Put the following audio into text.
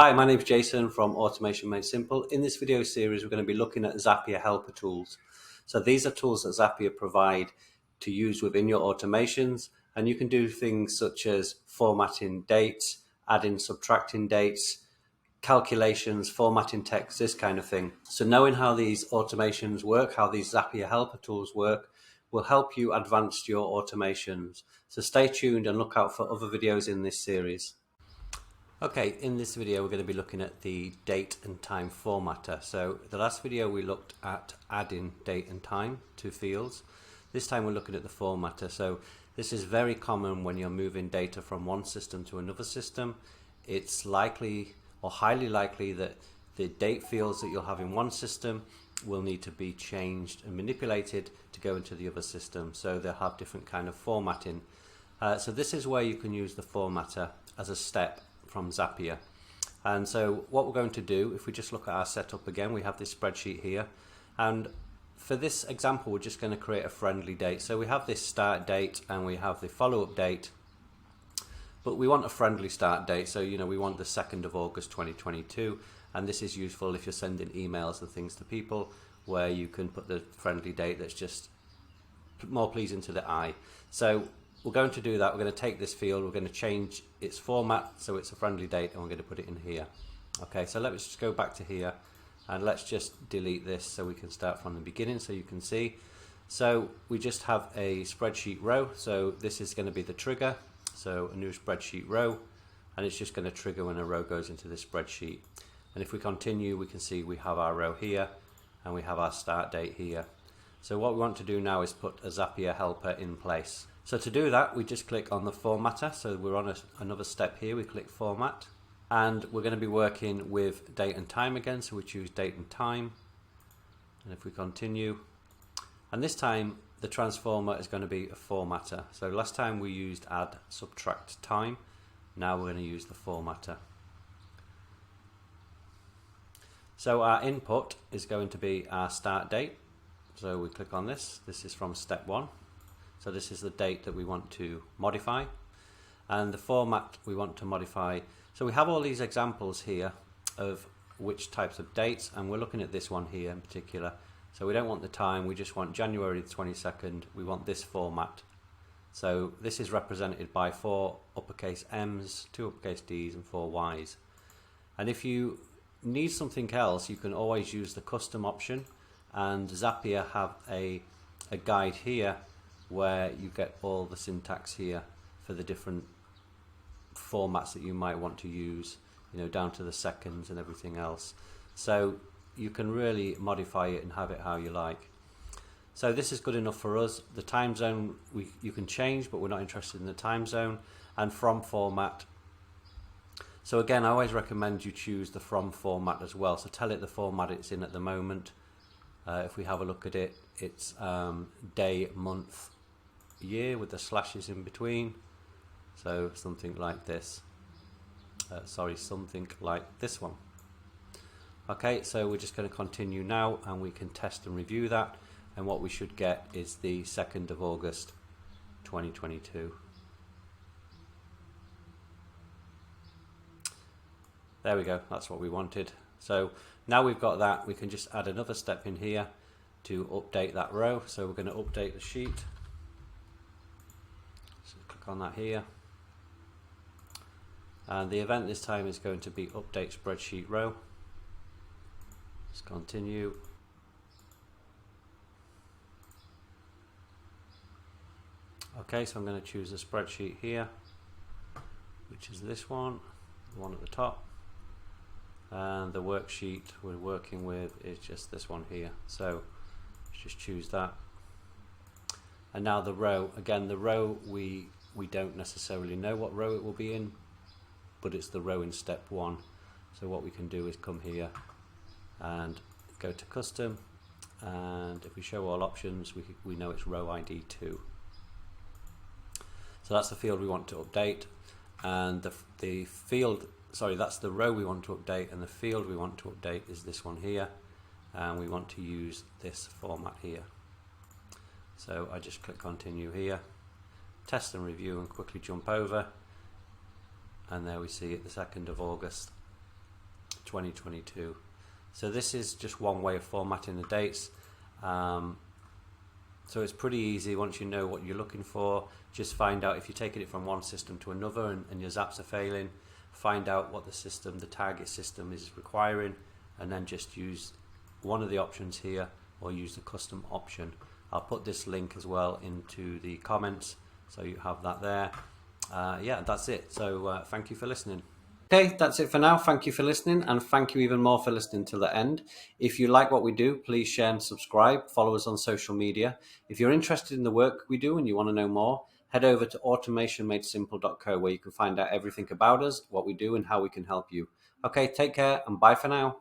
Hi, my name is Jason from Automation Made Simple. In this video series, we're going to be looking at Zapier Helper tools. So these are tools that Zapier provide to use within your automations, and you can do things such as formatting dates, adding, subtracting dates, calculations, formatting text, this kind of thing. So knowing how these automations work, how these Zapier Helper tools work, will help you advance your automations. So stay tuned and look out for other videos in this series. Okay, in this video we're going to be looking at the date and time formatter. So the last video we looked at adding date and time to fields. This time we're looking at the formatter. So this is very common when you're moving data from one system to another system. It's likely or highly likely that the date fields that you'll have in one system will need to be changed and manipulated to go into the other system. So they'll have different kind of formatting. So this is where you can use the formatter as a step from Zapier. And so what we're going to do, if we just look at our setup again, we have this spreadsheet here, and for this example we're just going to create a friendly date. So we have this start date and we have the follow-up date, but we want a friendly start date. So we want the 2nd of August 2022, and this is useful if you're sending emails and things to people, where you can put the friendly date that's just more pleasing to the eye. So we're going to do that. We're going to take this field, we're going to change its format so it's a friendly date, and we're going to put it in here. Okay, so let's just go back to here and let's just delete this so we can start from the beginning so you can see. So we just have a spreadsheet row, so this is going to be the trigger. So a new spreadsheet row, and it's just going to trigger when a row goes into this spreadsheet. And if we continue, we can see we have our row here and we have our start date here. So what we want to do now is put a Zapier helper in place. So to do that, we just click on the formatter. So we're on another step here. We click format, and we're going to be working with date and time again. So we choose date and time, and if we continue, and this time the transformer is going to be a formatter. So last time we used add, subtract, time. Now we're going to use the formatter. So our input is going to be our start date. So we click on this. This is from step 1. So this is the date that we want to modify, and the format we want to modify. So we have all these examples here of which types of dates, and we're looking at this one here in particular. So we don't want the time, we just want January the 22nd. We want this format. So this is represented by 4 uppercase M's, 2 uppercase D's and 4 Y's. And if you need something else, you can always use the custom option, and Zapier have a guide here where you get all the syntax here for the different formats that you might want to use, down to the seconds and everything else. So you can really modify it and have it how you like. So this is good enough for us. The time zone you can change, but we're not interested in the time zone. And from format. So again, I always recommend you choose the from format as well. So tell it the format it's in at the moment. If we have a look at it, it's day, month, year with the slashes in between. So something like this. Something like this one. Okay, so we're just going to continue now, and we can test and review that, and what we should get is the 2nd of August 2022. There we go, that's what we wanted. So now we've got that, we can just add another step in here to update that row. So we're going to update the sheet. So click on that here. And the event this time is going to be update spreadsheet row. Let's continue. Okay, so I'm going to choose the spreadsheet here, which is this one, the one at the top. And the worksheet we're working with is just this one here. So let's just choose that. And now the row, again, the row we don't necessarily know what row it will be in, but it's the row in step 1. So what we can do is come here and go to custom, and if we show all options, we know it's row ID 2. So that's the field we want to update, and the field, sorry, that's the row we want to update, and the field we want to update is this one here, and we want to use this format here. So I just click continue here, test and review, and quickly jump over, and there we see it, the 2nd of August 2022. So this is just one way of formatting the dates. So it's pretty easy. Once you know what you're looking for, just find out if you're taking it from one system to another and your zaps are failing, find out what the target system is requiring, and then just use one of the options here or use the custom option. I'll put this link as well into the comments so you have that there. Yeah, that's it. So thank you for listening. Okay, that's it for now. Thank you for listening, and thank you even more for listening to the end. If you like what we do, please share and subscribe. Follow us on social media. If you're interested in the work we do and you want to know more, head over to automationmadesimple.co, where you can find out everything about us, what we do, and how we can help you. Okay, take care and bye for now.